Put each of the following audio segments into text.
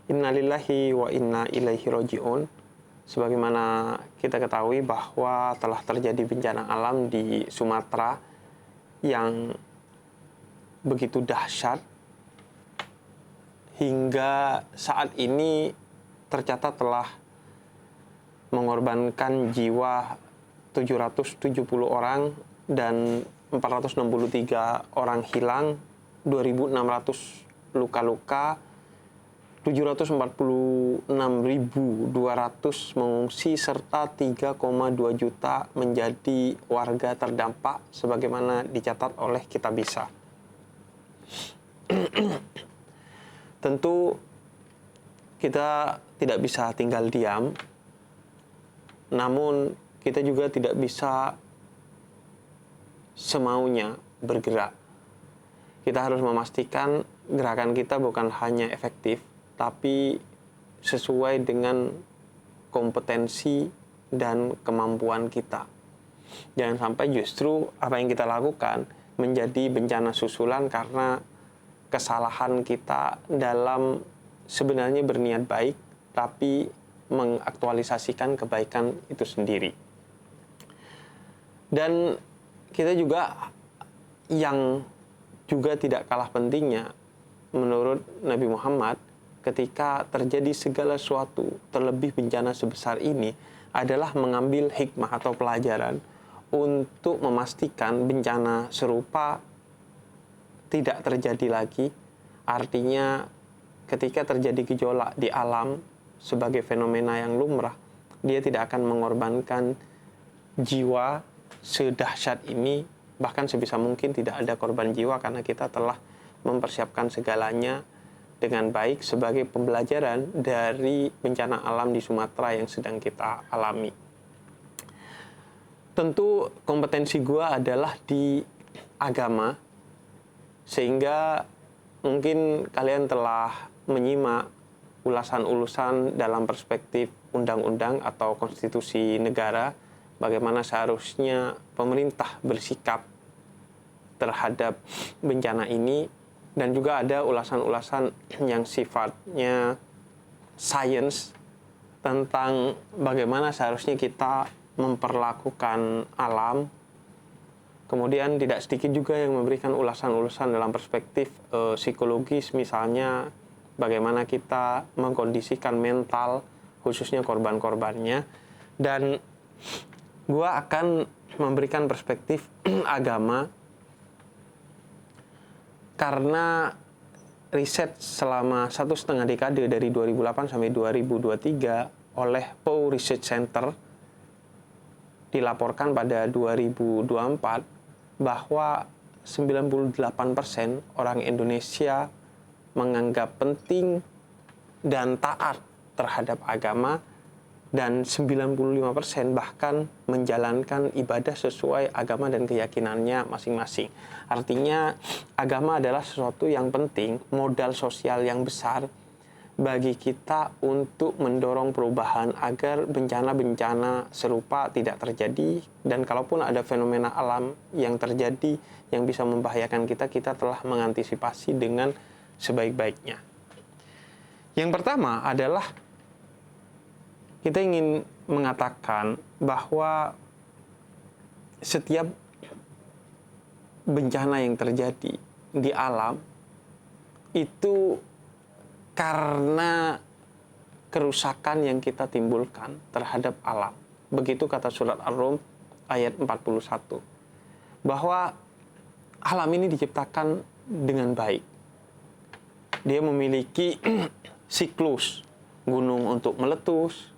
Innalillahi wa inna ilaihi roji'un. Sebagaimana kita ketahui bahwa telah terjadi bencana alam di Sumatera yang begitu dahsyat, hingga saat ini tercatat telah mengorbankan jiwa 770 orang dan 463 orang hilang, 2.600 luka-luka, 746.200 mengungsi, serta 3,2 juta menjadi warga terdampak sebagaimana dicatat oleh Kitabisa. Tentu kita tidak bisa tinggal diam, namun kita juga tidak bisa semaunya bergerak. Kita harus memastikan gerakan kita bukan hanya efektif, tapi sesuai dengan kompetensi dan kemampuan kita. Jangan sampai justru apa yang kita lakukan menjadi bencana susulan karena kesalahan kita dalam sebenarnya berniat baik, tapi mengaktualisasikan kebaikan itu sendiri. Dan kita juga yang juga tidak kalah pentingnya menurut Nabi Muhammad, ketika terjadi segala sesuatu, terlebih bencana sebesar ini, adalah mengambil hikmah atau pelajaran untuk memastikan bencana serupa tidak terjadi lagi. Artinya ketika terjadi gejolak di alam sebagai fenomena yang lumrah, dia tidak akan mengorbankan jiwa sedahsyat ini, bahkan sebisa mungkin tidak ada korban jiwa karena kita telah mempersiapkan segalanya dengan baik sebagai pembelajaran dari bencana alam di Sumatera yang sedang kita alami. Tentu kompetensi gua adalah di agama, sehingga mungkin kalian telah menyimak ulasan-ulasan dalam perspektif undang-undang atau konstitusi negara, bagaimana seharusnya pemerintah bersikap terhadap bencana ini. Dan juga ada ulasan-ulasan yang sifatnya sains tentang bagaimana seharusnya kita memperlakukan alam. Kemudian tidak sedikit juga yang memberikan ulasan-ulasan dalam perspektif psikologis, misalnya bagaimana kita mengkondisikan mental, khususnya korban-korbannya. Dan gua akan memberikan perspektif agama, karena riset selama 1,5 dekade dari 2008 sampai 2023 oleh Pew Research Center dilaporkan pada 2024 bahwa 98% orang Indonesia menganggap penting dan taat terhadap agama, dan 95% bahkan menjalankan ibadah sesuai agama dan keyakinannya masing-masing. Artinya agama adalah sesuatu yang penting, modal sosial yang besar bagi kita untuk mendorong perubahan agar bencana-bencana serupa tidak terjadi, dan kalaupun ada fenomena alam yang terjadi yang bisa membahayakan kita, kita telah mengantisipasi dengan sebaik-baiknya. Yang pertama adalah kita ingin mengatakan bahwa setiap bencana yang terjadi di alam itu karena kerusakan yang kita timbulkan terhadap alam. Begitu kata surat Ar-Rum ayat 41. Bahwa alam ini diciptakan dengan baik. Dia memiliki siklus, gunung untuk meletus,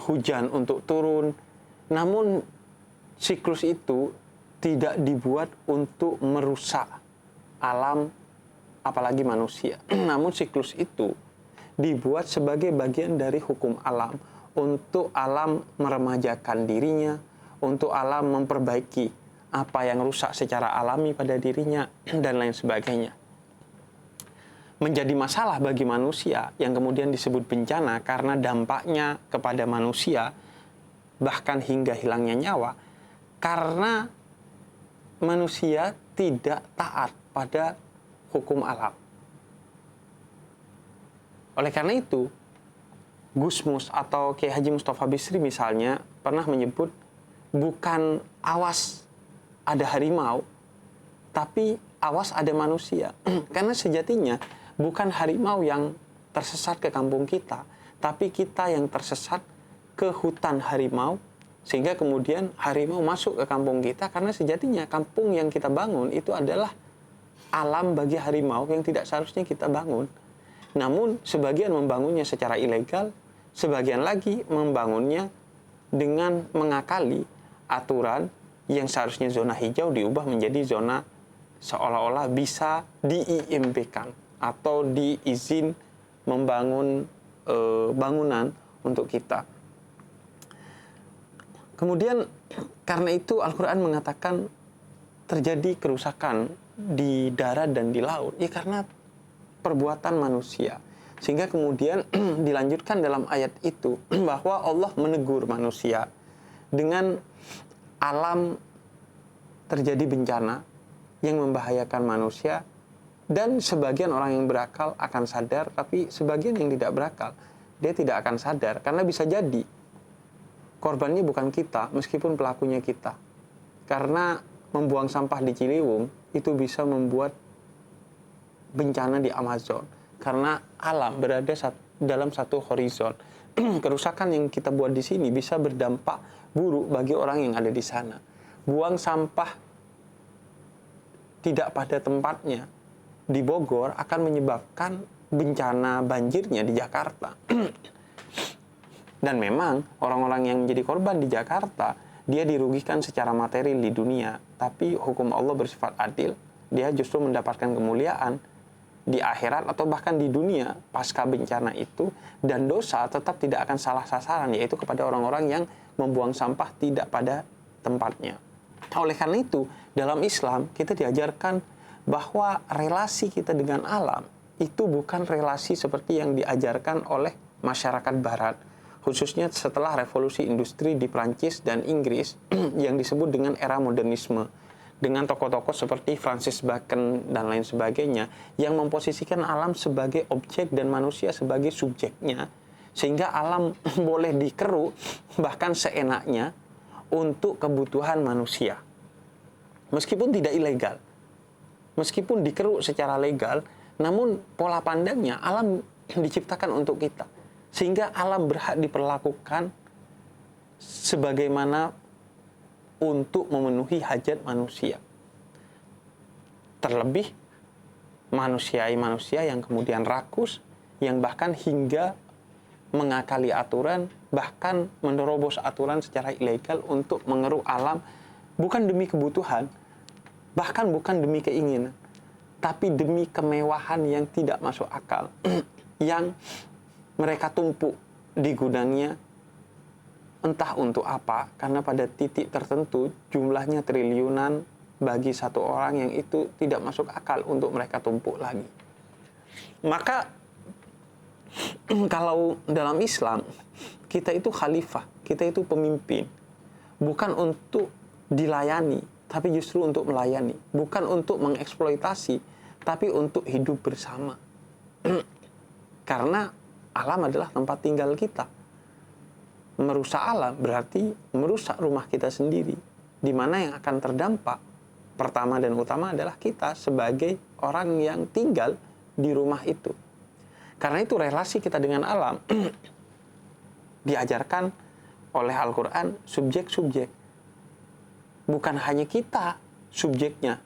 hujan untuk turun. Namun siklus itu tidak dibuat untuk merusak alam, apalagi manusia. Namun siklus itu dibuat sebagai bagian dari hukum alam, untuk alam meremajakan dirinya, untuk alam memperbaiki apa yang rusak secara alami pada dirinya, dan lain sebagainya. Menjadi masalah bagi manusia yang kemudian disebut bencana karena dampaknya kepada manusia, bahkan hingga hilangnya nyawa, karena manusia tidak taat pada hukum alam. Oleh karena itu, Gusmus atau Kiai Haji Mustafa Bisri misalnya pernah menyebut bukan awas ada harimau, tapi awas ada manusia. Karena sejatinya bukan harimau yang tersesat ke kampung kita, tapi kita yang tersesat ke hutan harimau, sehingga kemudian harimau masuk ke kampung kita. Karena sejatinya kampung yang kita bangun itu adalah alam bagi harimau yang tidak seharusnya kita bangun. Namun sebagian membangunnya secara ilegal, sebagian lagi membangunnya dengan mengakali aturan yang seharusnya zona hijau diubah menjadi zona seolah-olah bisa di-IMB-kan atau diizin membangun bangunan untuk kita. Kemudian karena itu Al-Quran mengatakan terjadi kerusakan di darat dan di laut, ya karena perbuatan manusia. Sehingga kemudian dilanjutkan dalam ayat itu bahwa Allah menegur manusia dengan alam terjadi bencana yang membahayakan manusia, dan sebagian orang yang berakal akan sadar, tapi sebagian yang tidak berakal dia tidak akan sadar, karena bisa jadi korbannya bukan kita meskipun pelakunya kita. Karena membuang sampah di Ciliwung itu bisa membuat bencana di Amazon, karena alam berada dalam satu horizon. Kerusakan yang kita buat di sini bisa berdampak buruk bagi orang yang ada di sana. Buang sampah tidak pada tempatnya di Bogor akan menyebabkan bencana banjirnya di Jakarta. Dan memang orang-orang yang menjadi korban di Jakarta, dia dirugikan secara material di dunia, tapi hukum Allah bersifat adil. Dia justru mendapatkan kemuliaan di akhirat atau bahkan di dunia pasca bencana itu, dan dosa tetap tidak akan salah sasaran, yaitu kepada orang-orang yang membuang sampah tidak pada tempatnya. Oleh karena itu, dalam Islam kita diajarkan bahwa relasi kita dengan alam itu bukan relasi seperti yang diajarkan oleh masyarakat barat, khususnya setelah revolusi industri di Prancis dan Inggris yang disebut dengan era modernisme, dengan tokoh-tokoh seperti Francis Bacon dan lain sebagainya yang memposisikan alam sebagai objek dan manusia sebagai subjeknya, sehingga alam boleh dikeruk bahkan seenaknya untuk kebutuhan manusia meskipun tidak ilegal, meskipun dikeruk secara legal, namun pola pandangnya alam diciptakan untuk kita, sehingga alam berhak diperlakukan sebagaimana untuk memenuhi hajat manusia. Terlebih manusia yang kemudian rakus, yang bahkan hingga mengakali aturan, bahkan menerobos aturan secara ilegal untuk mengeruk alam, bukan demi kebutuhan, bahkan bukan demi keinginan, tapi demi kemewahan yang tidak masuk akal, yang mereka tumpuk di gudangnya. Entah untuk apa, karena pada titik tertentu jumlahnya triliunan bagi satu orang yang itu tidak masuk akal untuk mereka tumpuk lagi. Maka kalau dalam Islam, kita itu khalifah, kita itu pemimpin. Bukan untuk dilayani, tapi justru untuk melayani. Bukan untuk mengeksploitasi, tapi untuk hidup bersama. Karena alam adalah tempat tinggal kita. Merusak alam berarti merusak rumah kita sendiri, di mana yang akan terdampak pertama dan utama adalah kita sebagai orang yang tinggal di rumah itu. Karena itu relasi kita dengan alam diajarkan oleh Al-Quran subjek-subjek. Bukan hanya kita subjeknya.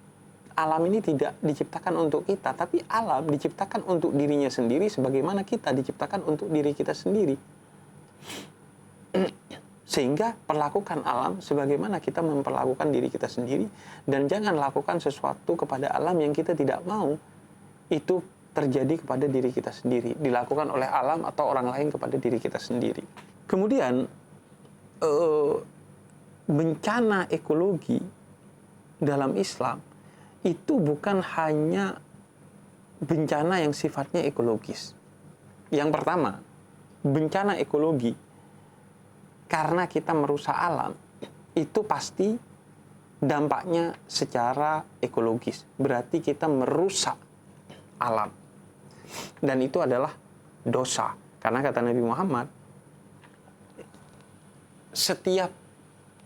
Alam ini tidak diciptakan untuk kita, tapi alam diciptakan untuk dirinya sendiri sebagaimana kita diciptakan untuk diri kita sendiri. Sehingga perlakukan alam sebagaimana kita memperlakukan diri kita sendiri, dan jangan lakukan sesuatu kepada alam yang kita tidak mau itu terjadi kepada diri kita sendiri, dilakukan oleh alam atau orang lain kepada diri kita sendiri. Kemudian bencana ekologi dalam Islam itu bukan hanya bencana yang sifatnya ekologis. Yang pertama, bencana ekologi karena kita merusak alam, itu pasti dampaknya secara ekologis. Berarti kita merusak alam. Dan itu adalah dosa. Karena kata Nabi Muhammad, setiap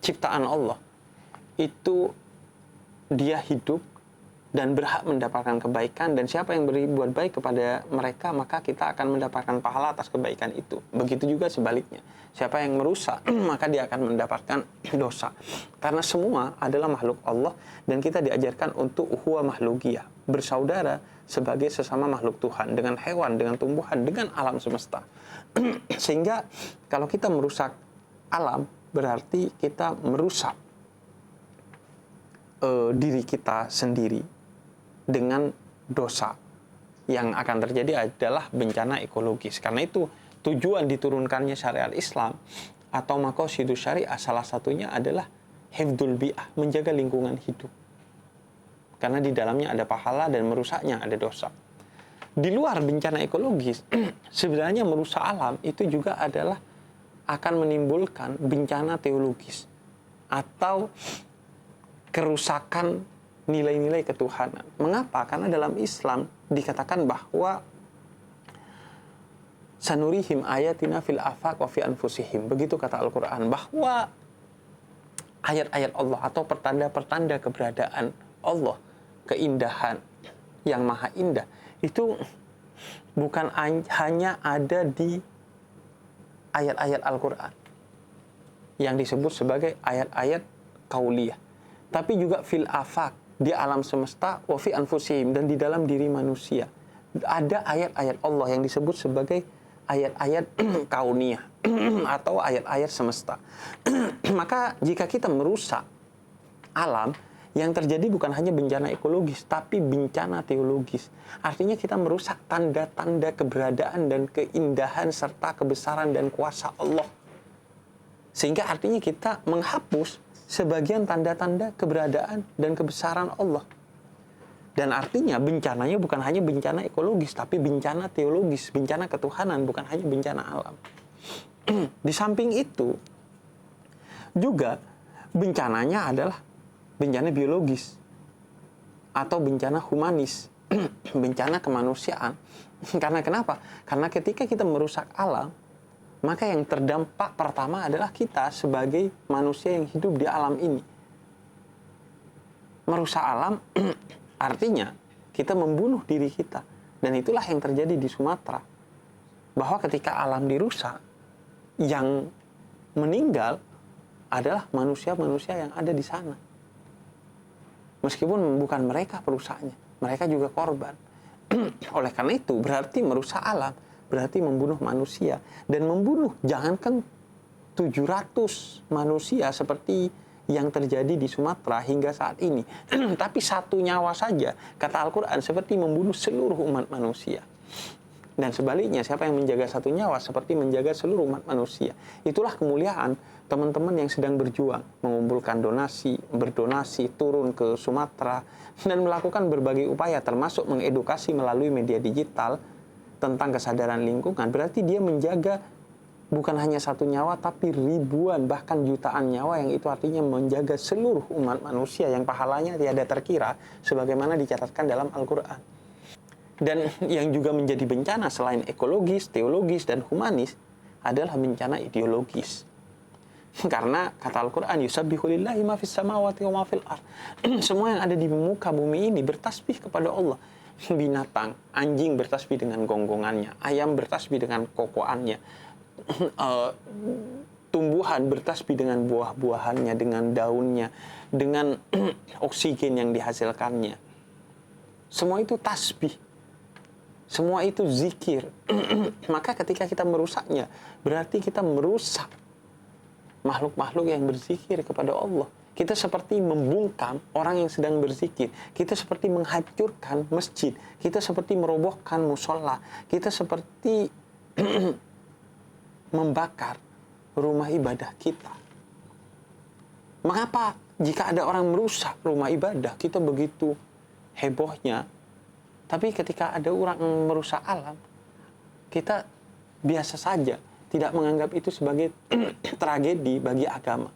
ciptaan Allah itu dia hidup dan berhak mendapatkan kebaikan, dan siapa yang berbuat baik kepada mereka maka kita akan mendapatkan pahala atas kebaikan itu. Begitu juga sebaliknya, siapa yang merusak maka dia akan mendapatkan dosa. Karena semua adalah makhluk Allah dan kita diajarkan untuk ukhuwah mahlukiyah, bersaudara sebagai sesama makhluk Tuhan, dengan hewan, dengan tumbuhan, dengan alam semesta. Sehingga kalau kita merusak alam berarti kita merusak diri kita sendiri. Dengan dosa yang akan terjadi adalah bencana ekologis. Karena itu tujuan diturunkannya syariat Islam atau maqasidus syariah salah satunya adalah hifdzul bi'ah, menjaga lingkungan hidup. Karena di dalamnya ada pahala dan merusaknya ada dosa. Di luar bencana ekologis, sebenarnya merusak alam itu juga adalah akan menimbulkan bencana teologis atau kerusakan nilai-nilai ketuhanan. Mengapa? Karena dalam Islam dikatakan bahwa sanurihim ayatina fil afaq wa fi anfusihim. Begitu kata Al-Quran, bahwa ayat-ayat Allah atau pertanda-pertanda keberadaan Allah, keindahan yang maha indah, itu bukan hanya ada di ayat-ayat Al-Quran yang disebut sebagai ayat-ayat kauliyah, tapi juga fil afaq, di alam semesta, wa fi anfusihim, dan di dalam diri manusia. Ada ayat-ayat Allah yang disebut sebagai ayat-ayat kauniyah atau ayat-ayat semesta. Maka jika kita merusak alam, yang terjadi bukan hanya bencana ekologis, tapi bencana teologis. Artinya kita merusak tanda-tanda keberadaan dan keindahan serta kebesaran dan kuasa Allah. Sehingga artinya kita menghapus sebagian tanda-tanda keberadaan dan kebesaran Allah. Dan artinya bencananya bukan hanya bencana ekologis, tapi bencana teologis, bencana ketuhanan, bukan hanya bencana alam. Di samping itu, juga bencananya adalah bencana biologis atau bencana humanis, bencana kemanusiaan. Karena kenapa? Karena ketika kita merusak alam, maka yang terdampak pertama adalah kita sebagai manusia yang hidup di alam ini. Merusak alam artinya kita membunuh diri kita. Dan itulah yang terjadi di Sumatera. Bahwa ketika alam dirusak, yang meninggal adalah manusia-manusia yang ada di sana. Meskipun bukan mereka perusaknya, mereka juga korban. Oleh karena itu berarti merusak alam berarti membunuh manusia. Dan membunuh jangankan 700 manusia seperti yang terjadi di Sumatera hingga saat ini. Tapi satu nyawa saja, kata Al-Quran, seperti membunuh seluruh umat manusia. Dan sebaliknya, siapa yang menjaga satu nyawa seperti menjaga seluruh umat manusia. Itulah kemuliaan teman-teman yang sedang berjuang, mengumpulkan donasi, berdonasi, turun ke Sumatera, dan melakukan berbagai upaya termasuk mengedukasi melalui media digital tentang kesadaran lingkungan. Berarti dia menjaga bukan hanya satu nyawa, tapi ribuan, bahkan jutaan nyawa, yang itu artinya menjaga seluruh umat manusia yang pahalanya tiada terkira, sebagaimana dicatatkan dalam Al-Quran. Dan yang juga menjadi bencana selain ekologis, teologis, dan humanis adalah bencana ideologis. Karena kata Al-Quran, yusabbihu lillahi ma fis samawati wa ma fil ardh. Semua yang ada di muka bumi ini bertasbih kepada Allah. Binatang, anjing bertasbih dengan gonggongannya, ayam bertasbih dengan kokoannya, tumbuhan bertasbih dengan buah-buahannya, dengan daunnya, dengan oksigen yang dihasilkannya. Semua itu tasbih, semua itu zikir. Maka ketika kita merusaknya, berarti kita merusak makhluk-makhluk yang berzikir kepada Allah. Kita seperti membungkam orang yang sedang berzikir. Kita seperti menghancurkan masjid. Kita seperti merobohkan musola. Kita seperti membakar rumah ibadah kita. Mengapa jika ada orang merusak rumah ibadah, kita begitu hebohnya? Tapi ketika ada orang merusak alam, kita biasa saja, tidak menganggap itu sebagai tragedi bagi agama.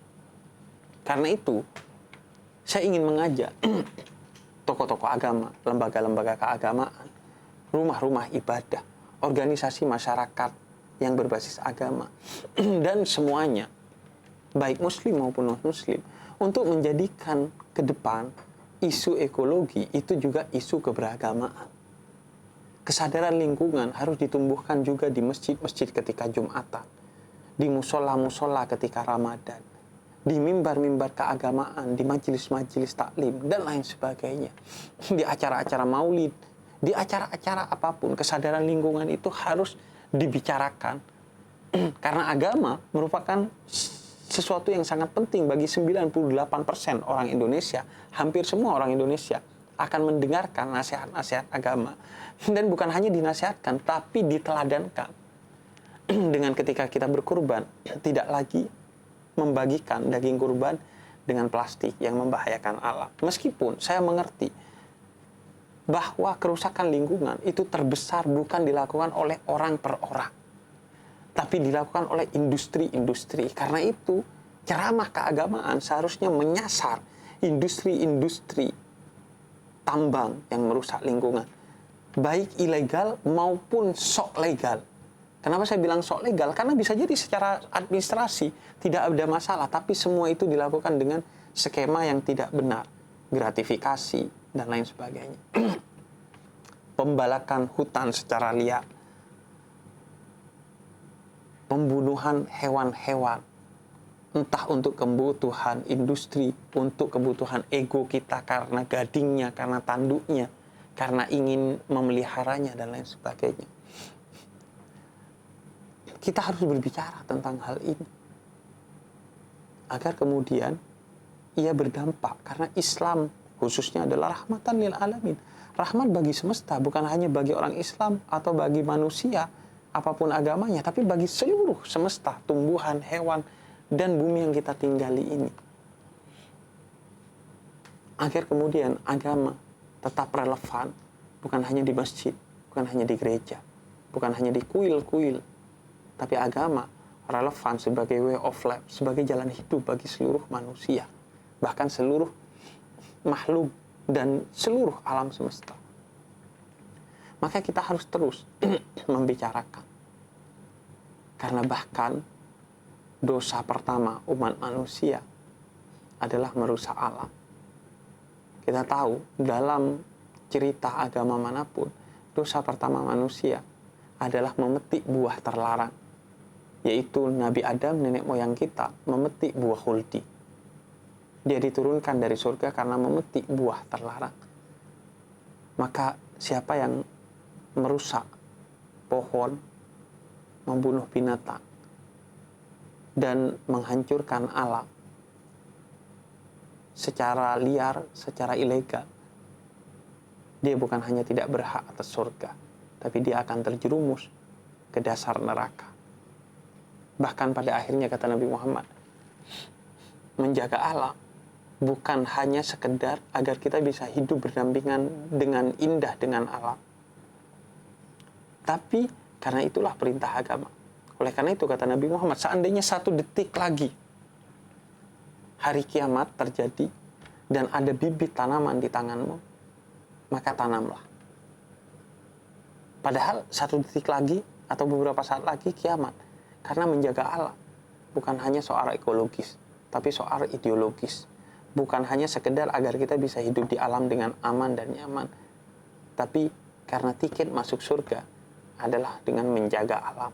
Karena itu, saya ingin mengajak tokoh-tokoh agama, lembaga-lembaga keagamaan, rumah-rumah ibadah, organisasi masyarakat yang berbasis agama, dan semuanya, baik muslim maupun non-muslim, untuk menjadikan ke depan isu ekologi itu juga isu keberagamaan. Kesadaran lingkungan harus ditumbuhkan juga di masjid-masjid ketika Jumatan, di musola-musola ketika Ramadan, di mimbar-mimbar keagamaan, di majelis-majelis taklim, dan lain sebagainya. Di acara-acara maulid, di acara-acara apapun, kesadaran lingkungan itu harus dibicarakan. Karena agama merupakan sesuatu yang sangat penting bagi 98% orang Indonesia. Hampir semua orang Indonesia akan mendengarkan nasihat-nasihat agama. Dan bukan hanya dinasihatkan, tapi diteladankan. Dengan ketika kita berkurban, tidak lagi membagikan daging kurban dengan plastik yang membahayakan alam. Meskipun saya mengerti bahwa kerusakan lingkungan itu terbesar bukan dilakukan oleh orang per orang, tapi dilakukan oleh industri-industri. Karena itu, ceramah keagamaan seharusnya menyasar industri-industri tambang yang merusak lingkungan, baik ilegal maupun sok legal. Kenapa saya bilang sok legal? Karena bisa jadi secara administrasi tidak ada masalah, tapi semua itu dilakukan dengan skema yang tidak benar, gratifikasi, dan lain sebagainya. Pembalakan hutan secara liar, pembunuhan hewan-hewan, entah untuk kebutuhan industri, untuk kebutuhan ego kita karena gadingnya, karena tanduknya, karena ingin memeliharanya, dan lain sebagainya. Kita harus berbicara tentang hal ini agar kemudian ia berdampak, karena Islam khususnya adalah rahmatan lil alamin, rahmat bagi semesta, bukan hanya bagi orang Islam atau bagi manusia apapun agamanya, tapi bagi seluruh semesta, tumbuhan, hewan, dan bumi yang kita tinggali ini. Agar kemudian agama tetap relevan, bukan hanya di masjid, bukan hanya di gereja, bukan hanya di kuil-kuil, tapi agama relevan sebagai way of life, sebagai jalan hidup bagi seluruh manusia, bahkan seluruh makhluk dan seluruh alam semesta. Maka kita harus terus membicarakan. Karena bahkan dosa pertama umat manusia adalah merusak alam. Kita tahu dalam cerita agama manapun, dosa pertama manusia adalah memetik buah terlarang, yaitu Nabi Adam, nenek moyang kita, memetik buah khuldi. Dia diturunkan dari surga karena memetik buah terlarang. Maka siapa yang merusak pohon, membunuh binatang, dan menghancurkan alam secara liar, secara ilegal, dia bukan hanya tidak berhak atas surga, tapi dia akan terjerumus ke dasar neraka. Bahkan pada akhirnya, kata Nabi Muhammad, menjaga alam bukan hanya sekedar agar kita bisa hidup berdampingan dengan indah dengan alam, tapi karena itulah perintah agama. Oleh karena itu, kata Nabi Muhammad, seandainya 1 detik lagi hari kiamat terjadi dan ada bibit tanaman di tanganmu, maka tanamlah. Padahal 1 detik lagi atau beberapa saat lagi kiamat. Karena menjaga alam bukan hanya soal ekologis, tapi soal ideologis. Bukan hanya sekedar agar kita bisa hidup di alam dengan aman dan nyaman, tapi karena tiket masuk surga adalah dengan menjaga alam.